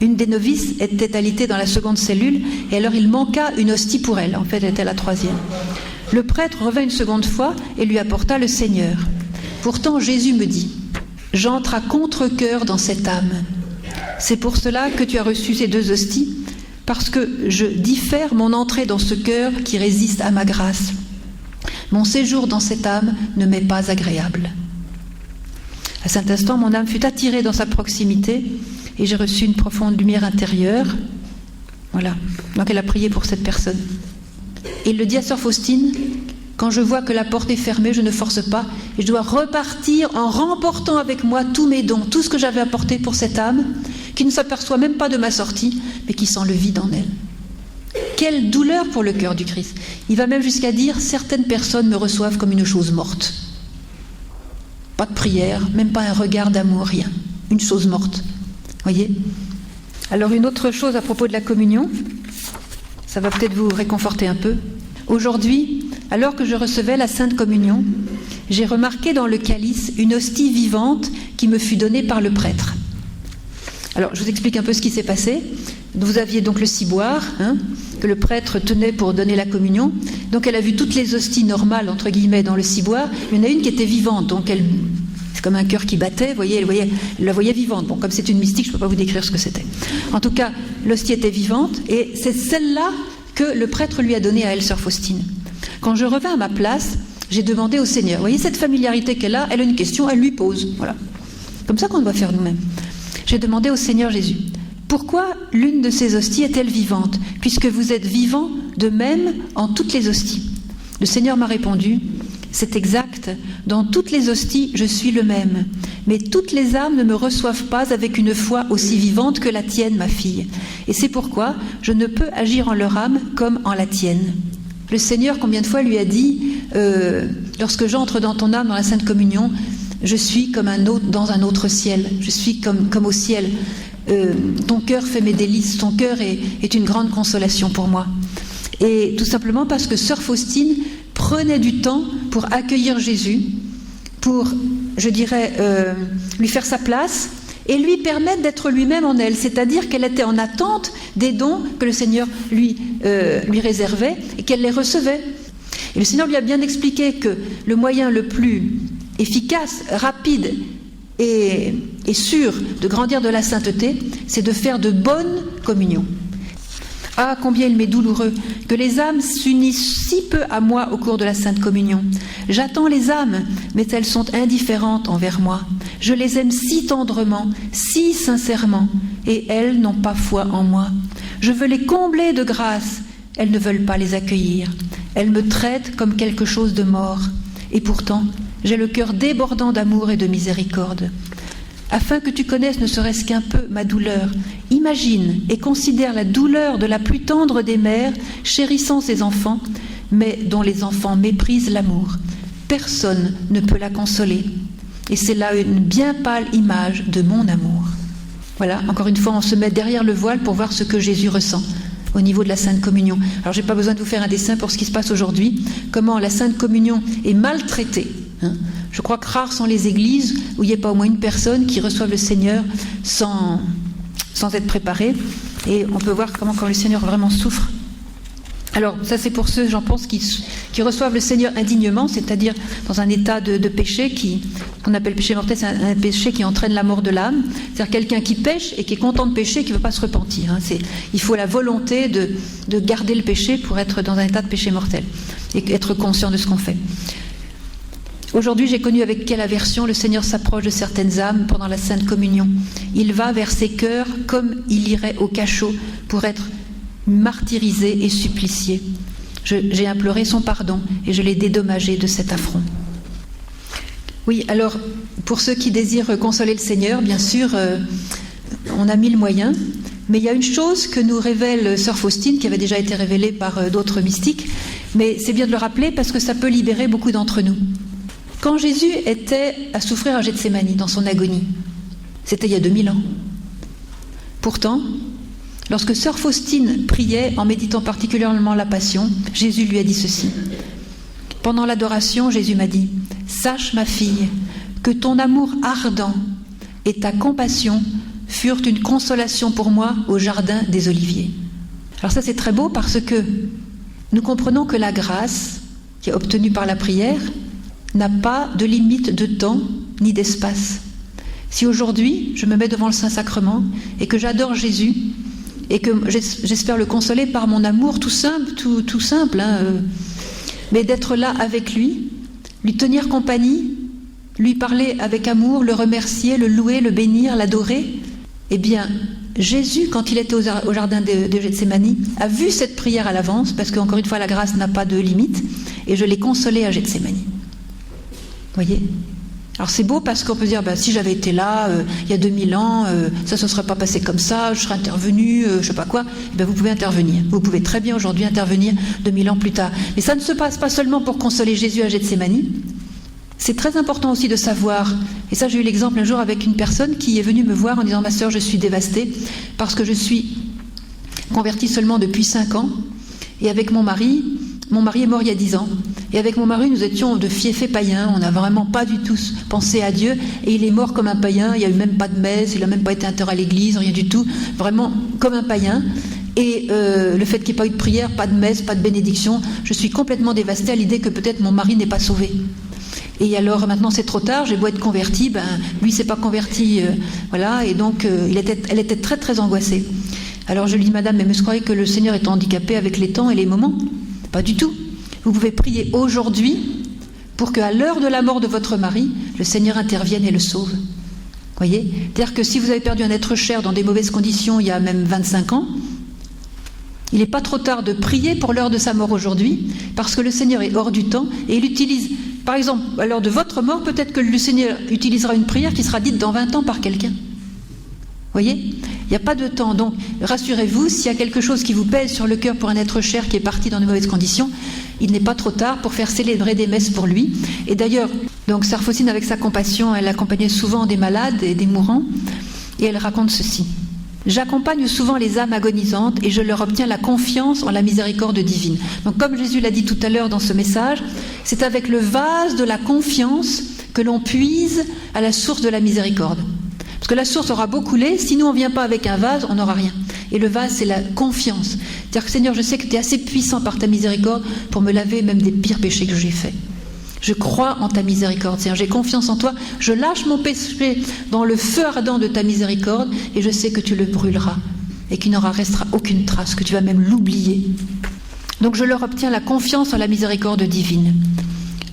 Une des novices était alitée dans la seconde cellule, et alors il manqua une hostie pour elle. En fait, elle était la troisième. Le prêtre revint une seconde fois et lui apporta le Seigneur. Pourtant, Jésus me dit, « J'entre à contre-cœur dans cette âme. C'est pour cela que tu as reçu ces 2 hosties, parce que je diffère mon entrée dans ce cœur qui résiste à ma grâce. Mon séjour dans cette âme ne m'est pas agréable. » À cet instant, mon âme fut attirée dans sa proximité et j'ai reçu une profonde lumière intérieure. Voilà. Donc elle a prié pour cette personne. Et il le dit à sœur Faustine, quand je vois que la porte est fermée, je ne force pas et je dois repartir en remportant avec moi tous mes dons, tout ce que j'avais apporté pour cette âme, qui ne s'aperçoit même pas de ma sortie, mais qui sent le vide en elle. Quelle douleur pour le cœur du Christ. Il va même jusqu'à dire, certaines personnes me reçoivent comme une chose morte. Pas de prière, même pas un regard d'amour, rien. Une chose morte. Voyez ? Alors une autre chose à propos de la communion, ça va peut-être vous réconforter un peu. Aujourd'hui, alors que je recevais la Sainte Communion, j'ai remarqué dans le calice une hostie vivante qui me fut donnée par le prêtre. Alors je vous explique un peu ce qui s'est passé. Vous aviez donc le ciboire, que le prêtre tenait pour donner la communion. Donc elle a vu toutes les hosties normales, entre guillemets, dans le ciboire. Il y en a une qui était vivante, donc c'est comme un cœur qui battait, vous voyez, elle la voyait vivante. Bon, comme c'est une mystique, je ne peux pas vous décrire ce que c'était. En tout cas, l'hostie était vivante, et c'est celle-là que le prêtre lui a donnée à elle, sœur Faustine. Quand je revins à ma place, j'ai demandé au Seigneur. Vous voyez, cette familiarité qu'elle a une question, elle lui pose. Voilà. Comme ça qu'on doit faire nous-mêmes. J'ai demandé au Seigneur Jésus, pourquoi l'une de ces hosties est-elle vivante, puisque vous êtes vivant de même en toutes les hosties? Le Seigneur m'a répondu, c'est exact, dans toutes les hosties je suis le même, mais toutes les âmes ne me reçoivent pas avec une foi aussi vivante que la tienne, ma fille, et c'est pourquoi je ne peux agir en leur âme comme en la tienne. Le Seigneur, combien de fois lui a dit, lorsque j'entre dans ton âme, dans la Sainte Communion, je suis comme un autre dans un autre ciel, je suis comme au ciel. Ton cœur fait mes délices, ton cœur est une grande consolation pour moi. Et tout simplement parce que sœur Faustine prenait du temps pour accueillir Jésus, pour, je dirais, lui faire sa place et lui permettre d'être lui-même en elle, c'est-à-dire qu'elle était en attente des dons que le Seigneur lui réservait et qu'elle les recevait. Et le Seigneur lui a bien expliqué que le moyen le plus efficace, rapide et sûr de grandir de la sainteté, c'est de faire de bonnes communions. Ah, combien il m'est douloureux que les âmes s'unissent si peu à moi au cours de la Sainte Communion. J'attends les âmes, mais elles sont indifférentes envers moi. Je les aime si tendrement, si sincèrement, et elles n'ont pas foi en moi. Je veux les combler de grâce, elles ne veulent pas les accueillir. Elles me traitent comme quelque chose de mort. Et pourtant, j'ai le cœur débordant d'amour et de miséricorde. Afin que tu connaisses ne serait-ce qu'un peu ma douleur, imagine et considère la douleur de la plus tendre des mères chérissant ses enfants, mais dont les enfants méprisent l'amour. Personne ne peut la consoler. Et c'est là une bien pâle image de mon amour. Voilà, encore une fois, on se met derrière le voile pour voir ce que Jésus ressent au niveau de la Sainte Communion. Alors, je n'ai pas besoin de vous faire un dessin pour ce qui se passe aujourd'hui, comment la Sainte Communion est maltraitée. Je crois que rares sont les églises où il n'y a pas au moins une personne qui reçoive le Seigneur sans être préparée. Et on peut voir comment quand le Seigneur vraiment souffre. Alors, ça c'est pour ceux, j'en pense, qui reçoivent le Seigneur indignement, c'est-à-dire dans un état de péché qu'on appelle péché mortel, c'est un péché qui entraîne la mort de l'âme. C'est-à-dire quelqu'un qui pêche et qui est content de pécher et qui ne veut pas se repentir. Il faut la volonté de garder le péché pour être dans un état de péché mortel et être conscient de ce qu'on fait. Aujourd'hui, j'ai connu avec quelle aversion le Seigneur s'approche de certaines âmes pendant la Sainte Communion. Il va vers ces cœurs comme il irait au cachot pour être martyrisé et supplicié. J'ai imploré son pardon et je l'ai dédommagé de cet affront. Oui, alors, pour ceux qui désirent consoler le Seigneur, bien sûr, on a 1000 moyens, mais il y a une chose que nous révèle sœur Faustine, qui avait déjà été révélée par d'autres mystiques, mais c'est bien de le rappeler parce que ça peut libérer beaucoup d'entre nous. Quand Jésus était à souffrir à Gethsémani, dans son agonie, c'était il y a 2000 ans. Pourtant, lorsque sœur Faustine priait en méditant particulièrement la Passion, Jésus lui a dit ceci. Pendant l'adoration, Jésus m'a dit « Sache, ma fille, que ton amour ardent et ta compassion furent une consolation pour moi au jardin des Oliviers. Alors ça c'est très beau parce que nous comprenons que la grâce qui est obtenue par la prière n'a pas de limite de temps ni d'espace. Si aujourd'hui je me mets devant le Saint-Sacrement et que j'adore Jésus et que j'espère le consoler par mon amour tout simple, mais d'être là avec lui, lui tenir compagnie, lui parler avec amour, le remercier, le louer, le bénir, l'adorer, eh bien Jésus, quand il était au jardin de Gethsémani, a vu cette prière à l'avance, parce qu'encore une fois la grâce n'a pas de limite, et je l'ai consolé à Gethsémani. Vous voyez ? Alors c'est beau parce qu'on peut dire, si j'avais été là il y a 2000 ans, ça ne se serait pas passé comme ça, je serais intervenu, je ne sais pas quoi. Vous pouvez intervenir. Vous pouvez très bien aujourd'hui intervenir 2000 ans plus tard. Mais ça ne se passe pas seulement pour consoler Jésus à Gethsémani. C'est très important aussi de savoir, et ça j'ai eu l'exemple un jour avec une personne qui est venue me voir en disant « Ma sœur, je suis dévastée parce que je suis convertie seulement depuis 5 ans et avec mon mari est mort il y a 10 ans. Et avec mon mari, nous étions de fiefés païens, on n'a vraiment pas du tout pensé à Dieu, et il est mort comme un païen, il n'y a eu même pas de messe, il n'a même pas été enterré à l'église, rien du tout, vraiment comme un païen. Et le fait qu'il n'y ait pas eu de prière, pas de messe, pas de bénédiction, je suis complètement dévastée à l'idée que peut-être mon mari n'est pas sauvé. Et alors maintenant c'est trop tard, j'ai beau être convertie, lui s'est pas converti, voilà, et donc elle était très très angoissée. Alors je lui dis, madame, mais vous croyez que le Seigneur est handicapé avec les temps et les moments ? Pas du tout. Vous pouvez prier aujourd'hui pour qu'à l'heure de la mort de votre mari, le Seigneur intervienne et le sauve. Voyez ? C'est-à-dire que si vous avez perdu un être cher dans des mauvaises conditions il y a même 25 ans, il n'est pas trop tard de prier pour l'heure de sa mort aujourd'hui, parce que le Seigneur est hors du temps et il utilise, par exemple, à l'heure de votre mort, peut-être que le Seigneur utilisera une prière qui sera dite dans 20 ans par quelqu'un. Voyez ? Il n'y a pas de temps. Donc, rassurez-vous, s'il y a quelque chose qui vous pèse sur le cœur pour un être cher qui est parti dans de mauvaises conditions, il n'est pas trop tard pour faire célébrer des messes pour lui. Et d'ailleurs, donc Sœur Faustine, avec sa compassion, elle accompagnait souvent des malades et des mourants, et elle raconte ceci. « J'accompagne souvent les âmes agonisantes et je leur obtiens la confiance en la miséricorde divine. » Donc, comme Jésus l'a dit tout à l'heure dans ce message, c'est avec le vase de la confiance que l'on puise à la source de la miséricorde. Parce que la source aura beau couler, si nous on ne vient pas avec un vase, on n'aura rien. Et le vase, c'est la confiance. C'est-à-dire que Seigneur, je sais que tu es assez puissant par ta miséricorde pour me laver même des pires péchés que j'ai faits. Je crois en ta miséricorde, Seigneur, j'ai confiance en toi, je lâche mon péché dans le feu ardent de ta miséricorde et je sais que tu le brûleras et qu'il n'en restera aucune trace, que tu vas même l'oublier. Donc je leur obtiens la confiance en la miséricorde divine.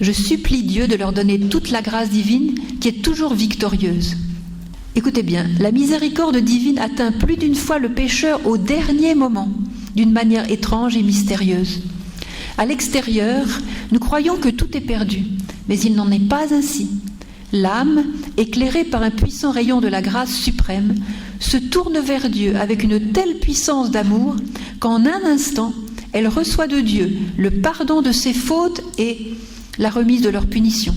Je supplie Dieu de leur donner toute la grâce divine qui est toujours victorieuse. Écoutez bien, la miséricorde divine atteint plus d'une fois le pécheur au dernier moment, d'une manière étrange et mystérieuse. À l'extérieur, nous croyons que tout est perdu, mais il n'en est pas ainsi. L'âme, éclairée par un puissant rayon de la grâce suprême, se tourne vers Dieu avec une telle puissance d'amour qu'en un instant, elle reçoit de Dieu le pardon de ses fautes et la remise de leur punition.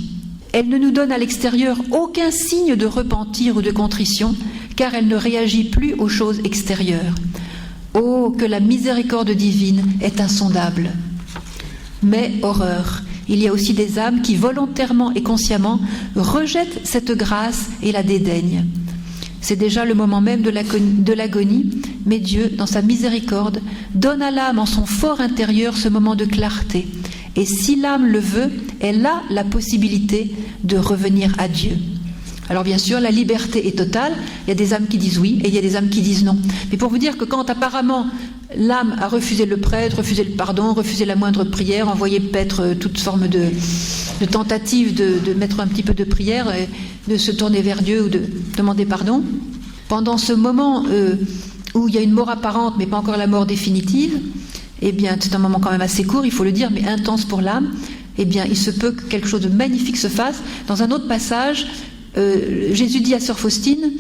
Elle ne nous donne à l'extérieur aucun signe de repentir ou de contrition, car elle ne réagit plus aux choses extérieures. Oh, que la miséricorde divine est insondable! Mais, horreur, il y a aussi des âmes qui, volontairement et consciemment, rejettent cette grâce et la dédaignent. C'est déjà le moment même de l'agonie, mais Dieu, dans sa miséricorde, donne à l'âme en son fort intérieur ce moment de clarté. Et si l'âme le veut, elle a la possibilité de revenir à Dieu. Alors bien sûr, la liberté est totale. Il y a des âmes qui disent oui et il y a des âmes qui disent non. Mais pour vous dire que quand apparemment l'âme a refusé le prêtre, refusé le pardon, refusé la moindre prière, envoyé peut-être toute forme de tentative de mettre un petit peu de prière, et de se tourner vers Dieu ou de demander pardon, pendant ce moment où il y a une mort apparente mais pas encore la mort définitive, eh bien c'est un moment quand même assez court, il faut le dire, mais intense pour l'âme, eh bien il se peut que quelque chose de magnifique se fasse. Dans un autre passage, Jésus dit à Sœur Faustine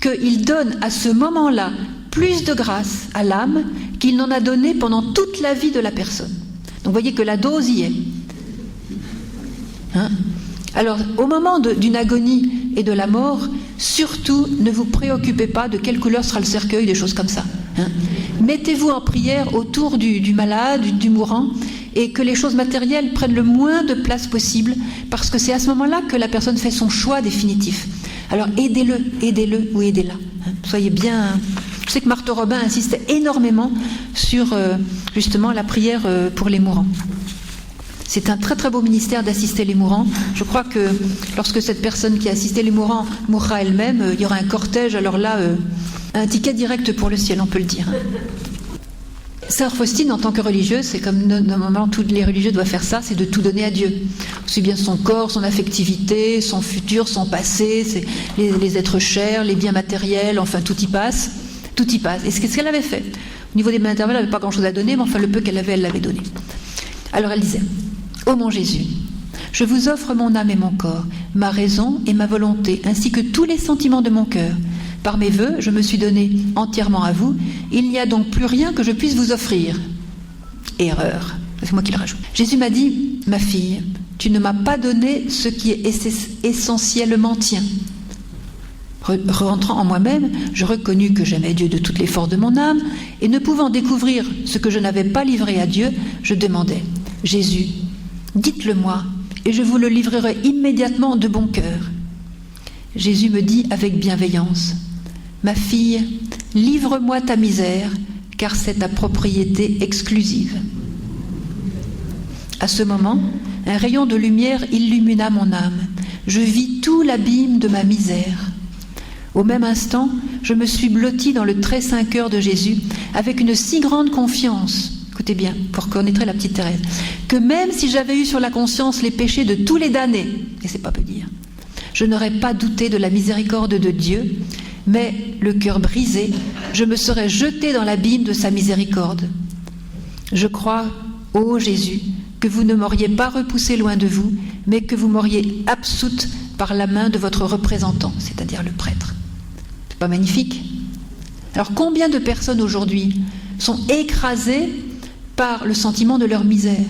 qu'il donne à ce moment-là plus de grâce à l'âme qu'il n'en a donné pendant toute la vie de la personne. Donc vous voyez que la dose y est. Hein ? Alors au moment d'une agonie et de la mort, surtout ne vous préoccupez pas de quelle couleur sera le cercueil, des choses comme ça. Hein ? Mettez-vous en prière autour du malade, du mourant, et que les choses matérielles prennent le moins de place possible, parce que c'est à ce moment-là que la personne fait son choix définitif. Alors aidez-le ou aidez-la. Soyez bien... Je sais que Marthe Robin insiste énormément sur justement la prière pour les mourants. C'est un très très beau ministère d'assister les mourants. Je crois que lorsque cette personne qui a assisté les mourants mourra elle-même, il y aura un cortège, alors là, un ticket direct pour le ciel, on peut le dire. Sœur Faustine, en tant que religieuse, c'est comme normalement tous les religieux doivent faire ça, c'est de tout donner à Dieu. Aussi bien son corps, son affectivité, son futur, son passé, c'est les êtres chers, les biens matériels, enfin tout y passe. Tout y passe. Et ce qu'elle avait fait. Au niveau des biens matériels, elle n'avait pas grand-chose à donner, mais enfin le peu qu'elle avait, elle l'avait donné. Alors elle disait: Ô mon Jésus, je vous offre mon âme et mon corps, ma raison et ma volonté, ainsi que tous les sentiments de mon cœur. Par mes vœux, je me suis donné entièrement à vous. Il n'y a donc plus rien que je puisse vous offrir. Erreur. C'est moi qui le rajoute. Jésus m'a dit: ma fille, tu ne m'as pas donné ce qui est essentiellement tien. Rentrant en moi-même, je reconnus que j'aimais Dieu de toutes les forces de mon âme, et ne pouvant découvrir ce que je n'avais pas livré à Dieu, je demandais: Jésus, dites-le-moi, et je vous le livrerai immédiatement de bon cœur. Jésus me dit avec bienveillance: ma fille, livre-moi ta misère, car c'est ta propriété exclusive. À ce moment, un rayon de lumière illumina mon âme. Je vis tout l'abîme de ma misère. Au même instant, je me suis blottie dans le très saint cœur de Jésus avec une si grande confiance, écoutez bien, pour connaître la petite Thérèse, que même si j'avais eu sur la conscience les péchés de tous les damnés, et c'est pas peu dire, je n'aurais pas douté de la miséricorde de Dieu, mais le cœur brisé, je me serais jetée dans l'abîme de sa miséricorde. Je crois, ô Jésus, que vous ne m'auriez pas repoussé loin de vous, mais que vous m'auriez absoute par la main de votre représentant, c'est-à-dire le prêtre. C'est pas magnifique? Alors combien de personnes aujourd'hui sont écrasées par le sentiment de leur misère,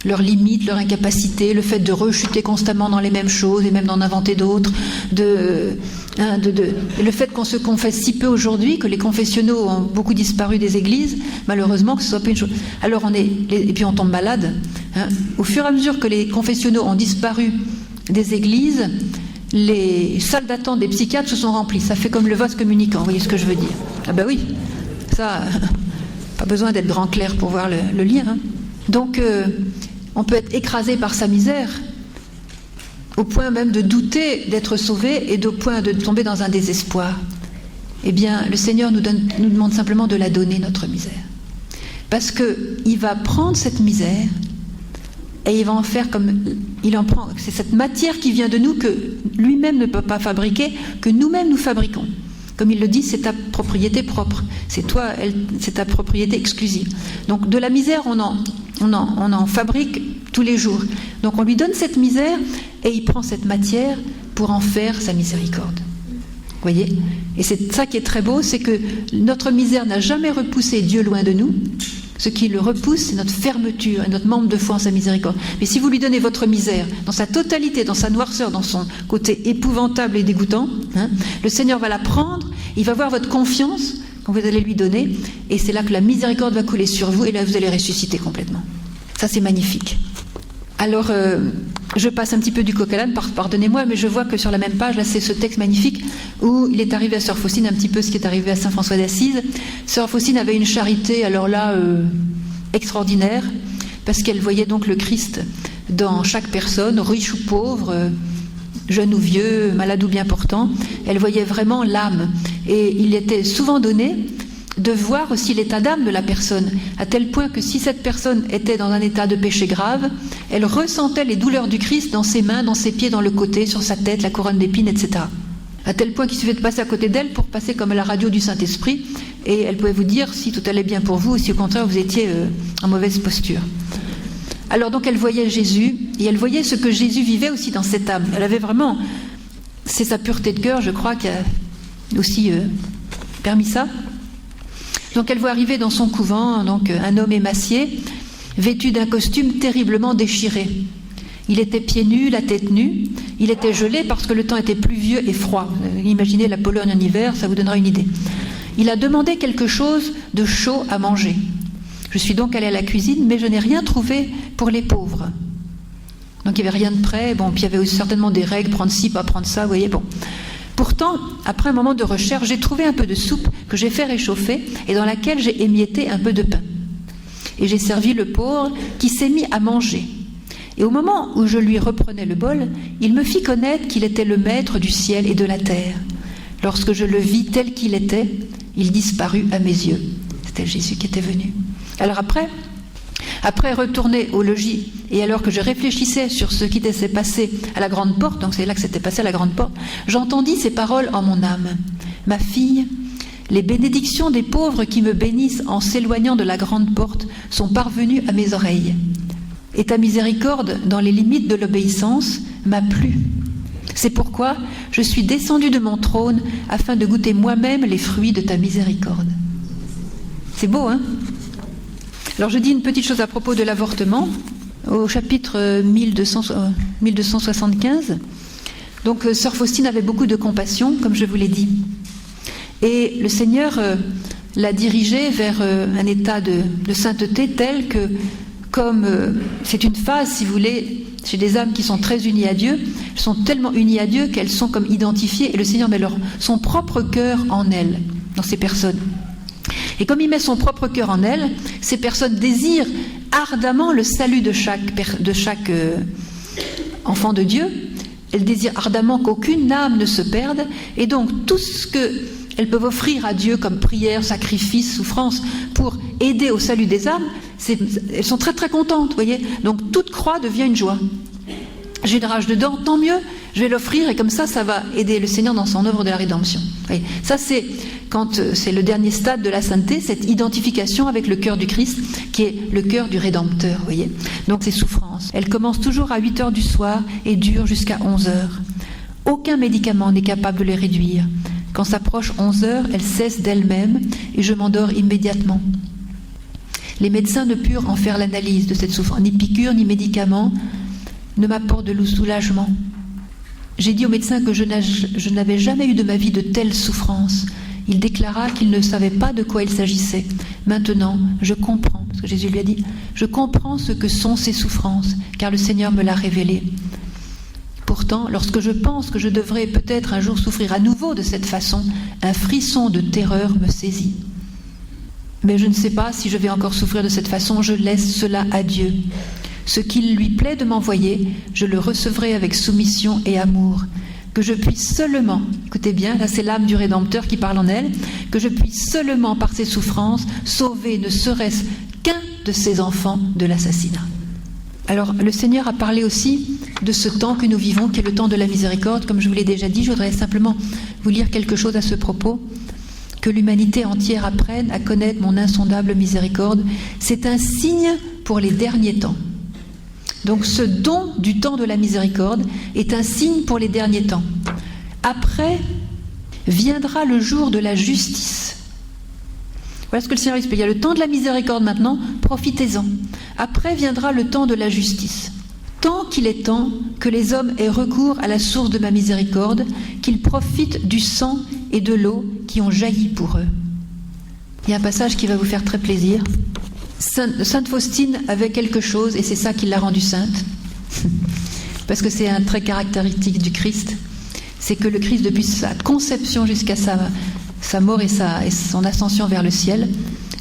leurs limites, leur incapacité, le fait de rechuter constamment dans les mêmes choses et même d'en inventer d'autres, le fait qu'on se confesse si peu aujourd'hui, que les confessionnaux ont beaucoup disparu des églises, malheureusement que ce soit pas une chose. Alors et puis on tombe malade. Au fur et à mesure que les confessionnaux ont disparu des églises, les salles d'attente des psychiatres se sont remplies. Ça fait comme le vase communicant, vous voyez ce que je veux dire? Ah ben oui, ça, pas besoin d'être grand clerc pour voir le lien. Donc, on peut être écrasé par sa misère, au point même de douter d'être sauvé et au point de tomber dans un désespoir. Eh bien, le Seigneur nous demande simplement de la donner, notre misère. Parce qu'il va prendre cette misère et il va en faire comme il en prend. C'est cette matière qui vient de nous que lui-même ne peut pas fabriquer, que nous-mêmes nous fabriquons. Comme il le dit, c'est ta propriété propre. C'est toi, c'est ta propriété exclusive. Donc de la misère, on en fabrique tous les jours. Donc on lui donne cette misère et il prend cette matière pour en faire sa miséricorde. Vous voyez? Et c'est ça qui est très beau, c'est que notre misère n'a jamais repoussé Dieu loin de nous. Ce qui le repousse, c'est notre fermeture et notre manque de foi en sa miséricorde. Mais si vous lui donnez votre misère, dans sa totalité, dans sa noirceur, dans son côté épouvantable et dégoûtant, le Seigneur va la prendre, il va voir votre confiance quand vous allez lui donner, et c'est là que la miséricorde va couler sur vous, et là vous allez ressusciter complètement. Ça, c'est magnifique. Alors, je passe un petit peu du coq à l'âne, pardonnez-moi, mais je vois que sur la même page, là, c'est ce texte magnifique où il est arrivé à Sœur Faustine un petit peu ce qui est arrivé à Saint François d'Assise. Sœur Faustine avait une charité, alors là, extraordinaire, parce qu'elle voyait donc le Christ dans chaque personne, riche ou pauvre, jeune ou vieux, malade ou bien portant. Elle voyait vraiment l'âme. Et il était souvent donné de voir aussi l'état d'âme de la personne, à tel point que si cette personne était dans un état de péché grave, elle ressentait les douleurs du Christ dans ses mains, dans ses pieds, dans le côté, sur sa tête, la couronne d'épines, etc. À tel point qu'il suffisait de passer à côté d'elle pour passer comme à la radio du Saint-Esprit, et elle pouvait vous dire si tout allait bien pour vous ou si au contraire vous étiez en mauvaise posture. Alors donc elle voyait Jésus, et elle voyait ce que Jésus vivait aussi dans cette âme. Elle avait vraiment, c'est sa pureté de cœur, je crois, qui a aussi permis ça. Donc elle voit arriver dans son couvent donc, un homme émacié, vêtu d'un costume terriblement déchiré. Il était pieds nus, la tête nue, il était gelé parce que le temps était pluvieux et froid. Imaginez la Pologne en hiver, ça vous donnera une idée. Il a demandé quelque chose de chaud à manger. Je suis donc allée à la cuisine, mais je n'ai rien trouvé pour les pauvres. Donc il n'y avait rien de prêt, bon, puis il y avait aussi certainement des règles, prendre ci, pas prendre ça, vous voyez, bon. Pourtant, après un moment de recherche, j'ai trouvé un peu de soupe que j'ai fait réchauffer et dans laquelle j'ai émietté un peu de pain. Et j'ai servi le pauvre qui s'est mis à manger. Et au moment où je lui reprenais le bol, il me fit connaître qu'il était le maître du ciel et de la terre. Lorsque je le vis tel qu'il était, il disparut à mes yeux. C'était Jésus qui était venu. Alors après retourner au logis, et alors que je réfléchissais sur ce qui s'était passé à la grande porte, donc c'est là que c'était passé à la grande porte, j'entendis ces paroles en mon âme. Ma fille, les bénédictions des pauvres qui me bénissent en s'éloignant de la grande porte sont parvenues à mes oreilles. Et ta miséricorde, dans les limites de l'obéissance, m'a plu. C'est pourquoi je suis descendu de mon trône afin de goûter moi-même les fruits de ta miséricorde. C'est beau, hein? Alors je dis une petite chose à propos de l'avortement, au chapitre 1275. Donc sœur Faustine avait beaucoup de compassion, comme je vous l'ai dit. Et le Seigneur l'a dirigée vers un état de sainteté tel que, comme c'est une phase, si vous voulez, chez des âmes qui sont très unies à Dieu, elles sont tellement unies à Dieu qu'elles sont comme identifiées, et le Seigneur met son propre cœur en elles, dans ces personnes. Et comme il met son propre cœur en elles, ces personnes désirent ardemment le salut de chaque enfant de Dieu. Elles désirent ardemment qu'aucune âme ne se perde, et donc tout ce qu'elles peuvent offrir à Dieu comme prière, sacrifice, souffrance, pour aider au salut des âmes, elles sont très très contentes, voyez. Donc toute croix devient une joie. J'ai une rage dedans, tant mieux, je vais l'offrir, et comme ça va aider le Seigneur dans son œuvre de la rédemption. Voyez. Ça c'est quand c'est le dernier stade de la sainteté, cette identification avec le cœur du Christ, qui est le cœur du Rédempteur, voyez. Donc ces souffrances, elles commencent toujours à 8 heures du soir et durent jusqu'à 11 heures. Aucun médicament n'est capable de les réduire. Quand s'approche 11 heures, elles cessent d'elles-mêmes et je m'endors immédiatement. Les médecins ne purent en faire l'analyse de cette souffrance. Ni piqûre, ni médicaments ne m'apportent de soulagement. J'ai dit au médecin que je n'avais jamais eu de ma vie de telle souffrance. Il déclara qu'il ne savait pas de quoi il s'agissait. Maintenant, je comprends, parce que Jésus lui a dit, je comprends ce que sont ces souffrances, car le Seigneur me l'a révélé. Pourtant, lorsque je pense que je devrais peut-être un jour souffrir à nouveau de cette façon, un frisson de terreur me saisit. Mais je ne sais pas si je vais encore souffrir de cette façon, je laisse cela à Dieu. Ce qu'il lui plaît de m'envoyer, je le recevrai avec soumission et amour. Que je puisse seulement, écoutez bien, là c'est l'âme du Rédempteur qui parle en elle, que je puisse seulement par ses souffrances sauver ne serait-ce qu'un de ses enfants de l'assassinat. Alors le Seigneur a parlé aussi de ce temps que nous vivons, qui est le temps de la miséricorde. Comme je vous l'ai déjà dit, je voudrais simplement vous lire quelque chose à ce propos. Que l'humanité entière apprenne à connaître mon insondable miséricorde, c'est un signe pour les derniers temps. Donc ce don du temps de la miséricorde est un signe pour les derniers temps. Après viendra le jour de la justice. Voilà ce que le Seigneur explique. Il y a le temps de la miséricorde maintenant, profitez-en. Après viendra le temps de la justice. Tant qu'il est temps que les hommes aient recours à la source de ma miséricorde, qu'ils profitent du sang et de l'eau qui ont jailli pour eux. Il y a un passage qui va vous faire très plaisir. Sainte Faustine avait quelque chose, et c'est ça qui l'a rendue sainte, parce que c'est un trait caractéristique du Christ, c'est que le Christ, depuis sa conception jusqu'à sa mort et son ascension vers le ciel,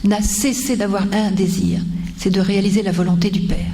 n'a cessé d'avoir un désir, c'est de réaliser la volonté du Père.